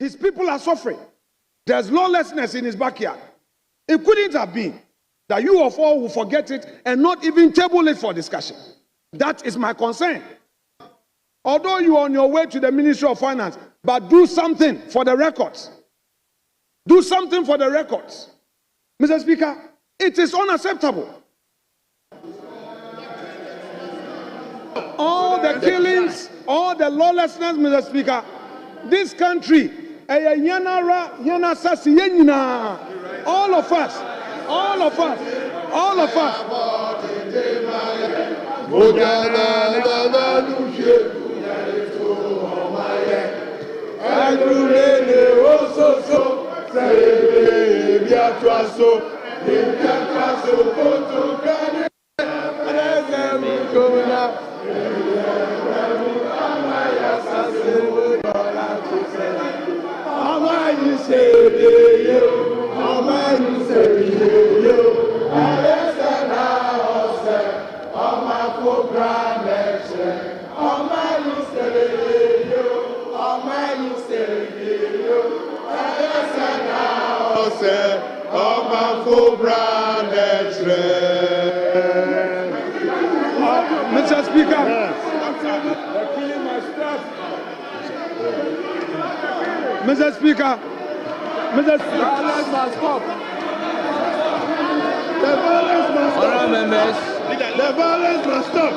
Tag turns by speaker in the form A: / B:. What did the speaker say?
A: His people are suffering. There's lawlessness in his backyard. It couldn't have been that you of all will forget it and not even table it for discussion. That is my concern. Although you are on your way to the Ministry of Finance, but do something for the records. Do something for the records. Mr. Speaker, it is unacceptable. All the killings, all the lawlessness, Mr. Speaker, this country, all of us, all of us, all of us. Mr. Speaker, they're killing my staff. Mr. Speaker, violence must stop. The violence must stop. The violence must stop.